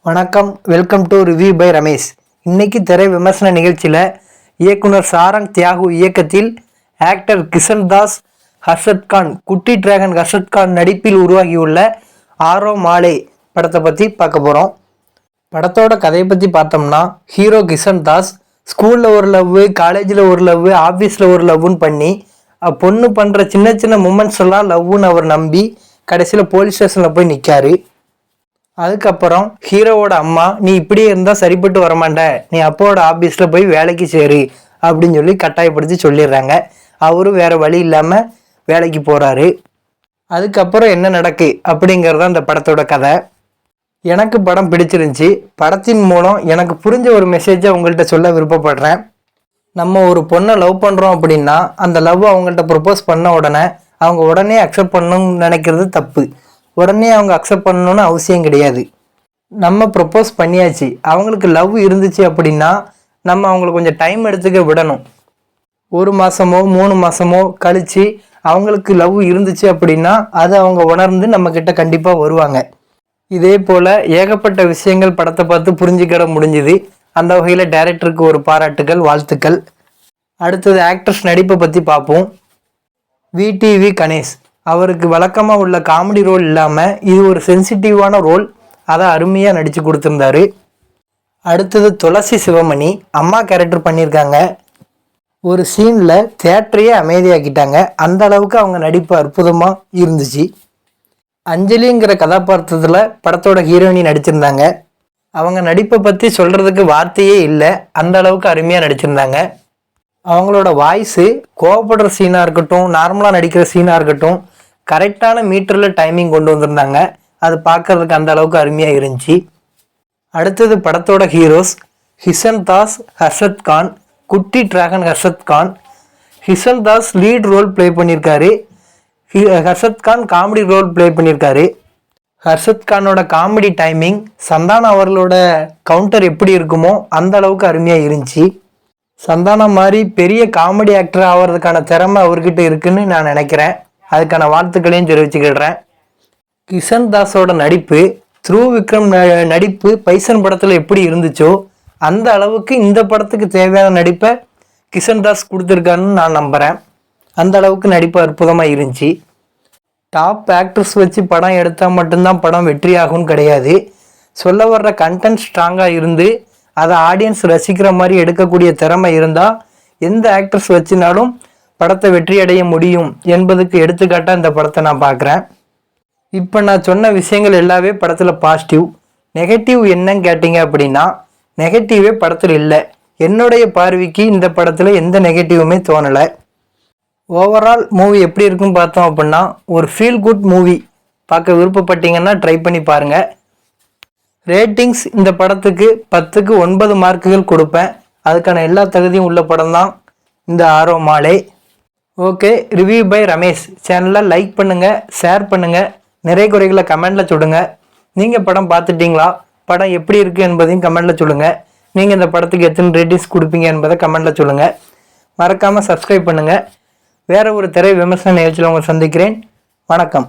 வணக்கம், welcome to review by Ramesh. இன்னைக்கு திரை விமர்சன நிகழ்ச்சியில் இயக்குனர் சாரங் தியாகு இயக்கத்தில் ஆக்டர் கிஷன் தாஸ், ஹர்ஷத் கான், குட்டி டிராகன் ஹர்ஷத் கான் நடிப்பில் உருவாகியுள்ள ஆரோ மாலே படத்தை பற்றி பார்க்க போகிறோம். படத்தோட கதையை பற்றி பார்த்தோம்னா, ஹீரோ கிஷன் தாஸ் ஸ்கூலில் ஒரு லவ், காலேஜில் ஒரு லவ், ஆஃபீஸில் ஒரு லவ்னு பண்ணி பொண்ணு பண்ணுற சின்ன சின்ன மூமெண்ட்ஸ் எல்லாம் லவ்னு அவர் நம்பி கடைசியில் போலீஸ் ஸ்டேஷனில் போய் நிற்காரு. அதுக்கப்புறம் ஹீரோவோட அம்மா, நீ இப்படியே இருந்தால் சரிப்பட்டு வரமாட்ட, நீ அப்பாவோட ஆஃபீஸில் போய் வேலைக்கு சேரு அப்படின்னு சொல்லி கட்டாயப்படுத்தி சொல்லிடுறாங்க. அவரும் வேறு வழி இல்லாமல் வேலைக்கு போகிறாரு. அதுக்கப்புறம் என்ன நடக்கு அப்படிங்கிறது அந்த படத்தோட கதை. எனக்கு படம் பிடிச்சிருந்துச்சி. படத்தின் மூலம் எனக்கு புரிஞ்ச ஒரு மெசேஜை உங்கள்கிட்ட சொல்ல விருப்பப்படுறேன். நம்ம ஒரு பொண்ணை லவ் பண்ணுறோம் அப்படின்னா அந்த லவ் அவங்கள்ட்ட ப்ரப்போஸ் பண்ண உடனே அவங்க உடனே அக்செப்ட் பண்ணணும்னு நினைக்கிறது தப்பு. உடனே அவங்க அக்செப்ட் பண்ணணும்னு அவசியம் கிடையாது. நம்ம ப்ரப்போஸ் பண்ணியாச்சு, அவங்களுக்கு லவ் இருந்துச்சு அப்படின்னா நம்ம அவங்களுக்கு கொஞ்சம் டைம் எடுத்துக்க விடணும். 1 மாதமோ 3 மாதமோ கழித்து அவங்களுக்கு லவ் இருந்துச்சு அப்படின்னா அது அவங்க உணர்ந்து நம்மக்கிட்ட கண்டிப்பாக வருவாங்க. இதே போல் ஏகப்பட்ட விஷயங்கள் படத்தை பார்த்து புரிஞ்சுக்கிட முடிஞ்சுது. அந்த வகையில் டைரக்டருக்கு ஒரு பாராட்டுகள், வாழ்த்துக்கள். அடுத்தது ஆக்டர்ஸ் நடிப்பை பற்றி பார்ப்போம். விடிவி கணேஷ் அவருக்கு வழக்கமாக உள்ள காமெடி ரோல் இல்லாமல் இது ஒரு சென்சிட்டிவான ரோல், அதை அருமையாக நடித்து கொடுத்துருந்தாரு. அடுத்தது துளசி சிவமணி அம்மா கேரக்டர் பண்ணியிருக்காங்க. ஒரு சீனில் தியேட்டரையே அமைதியாக்கிட்டாங்க. அந்த அளவுக்கு அவங்க நடிப்பு அற்புதமாக இருந்துச்சு. அஞ்சலிங்கிற கதாபாத்திரத்தில் படத்தோட ஹீரோயினி நடிச்சிருந்தாங்க. அவங்க நடிப்பை பற்றி சொல்கிறதுக்கு வார்த்தையே இல்லை, அந்த அளவுக்கு அருமையாக நடிச்சிருந்தாங்க. அவங்களோட வாய்ஸு கோவப்படுற சீனாக இருக்கட்டும், நார்மலாக நடிக்கிற சீனாக இருக்கட்டும், கரெக்டான மீட்டரில் டைமிங் கொண்டு வந்திருந்தாங்க. அது பார்க்குறதுக்கு அந்த அளவுக்கு அருமையாக இருந்துச்சு. அடுத்தது படத்தோட ஹீரோஸ் கிஷன் தாஸ், ஹர்ஷத் கான், குட்டி dragon Harshad Khan. Kishan Das lead role play பண்ணியிருக்காரு. Harshad Khan comedy role play பண்ணியிருக்காரு. ஹர்ஷத் கானோட காமெடி டைமிங் சந்தானம் அவர்களோட கவுண்டர் எப்படி இருக்குமோ அந்த அளவுக்கு அருமையாக இருந்துச்சு. சந்தானம் மாதிரி பெரிய காமெடி ஆக்டர் ஆகிறதுக்கான திறமை அவர்கிட்ட இருக்குன்னு நான் நினைக்கிறேன். அதுக்கான வாழ்த்துக்களையும் தெரிவிச்சுக்கிடுறேன். கிஷன் தாஸோட நடிப்பு, த்ரூ விக்ரம் நடிப்பு பைசன் படத்தில் எப்படி இருந்துச்சோ அந்த அளவுக்கு இந்த படத்துக்கு தேவையான நடிப்பை கிஷன் தாஸ் கொடுத்துருக்காருன்னு நான் நம்புகிறேன். அந்த அளவுக்கு நடிப்பு அற்புதமாக இருந்துச்சு. டாப் ஆக்டர்ஸ் வச்சு படம் எடுத்தால் மட்டும்தான் படம் வெற்றி ஆகும்னு கிடையாது. சொல்ல வர்ற கண்டென்ட் ஸ்ட்ராங்காக இருந்து அதை ஆடியன்ஸ் ரசிக்கிற மாதிரி எடுக்கக்கூடிய திறமை இருந்தால் எந்த ஆக்டர்ஸ் வச்சுனாலும் படத்தை வெற்றி அடைய முடியும் என்பதுக்கு எடுத்துக்காட்டாக இந்த படத்தை நான் பார்க்குறேன். இப்போ நான் சொன்ன விஷயங்கள் எல்லாமே படத்தில் பாசிட்டிவ். நெகட்டிவ் என்னன்னு கேட்டிங்க அப்படின்னா நெகட்டிவே படத்தில் இல்லை. என்னுடைய பார்வைக்கு இந்த படத்தில் எந்த நெகட்டிவுமே தோணலை. ஓவரால் மூவி எப்படி இருக்குன்னு பார்த்தோம் அப்படின்னா ஒரு ஃபீல் குட் மூவி. பார்க்க விருப்பப்பட்டீங்கன்னா ட்ரை பண்ணி பாருங்கள். ரேட்டிங்ஸ் இந்த படத்துக்கு 10க்கு 9 மார்க்குகள் கொடுப்பேன். அதுக்கான எல்லா தகுதியும் உள்ள படம் தான் இந்த ஆரோ மாலே. ஓகே, ரிவ்யூ பை ரமேஷ் சேனலை லைக் பண்ணுங்கள், ஷேர் பண்ணுங்கள், நிறைய குறைகளை கமெண்டில் சொல்லுங்க. நீங்கள் படம் பார்த்துட்டிங்களா, படம் எப்படி இருக்குது என்பதையும் கமெண்டில் சொல்லுங்கள். நீங்கள் இந்த படத்துக்கு எத்தனை ரேட்டிங்ஸ் கொடுப்பீங்க என்பதை கமெண்டில் சொல்லுங்கள். மறக்காமல் சப்ஸ்கிரைப் பண்ணுங்கள். வேறு ஒரு திரை விமர்சன நிகழ்ச்சியில் உங்களை சந்திக்கிறேன். வணக்கம்.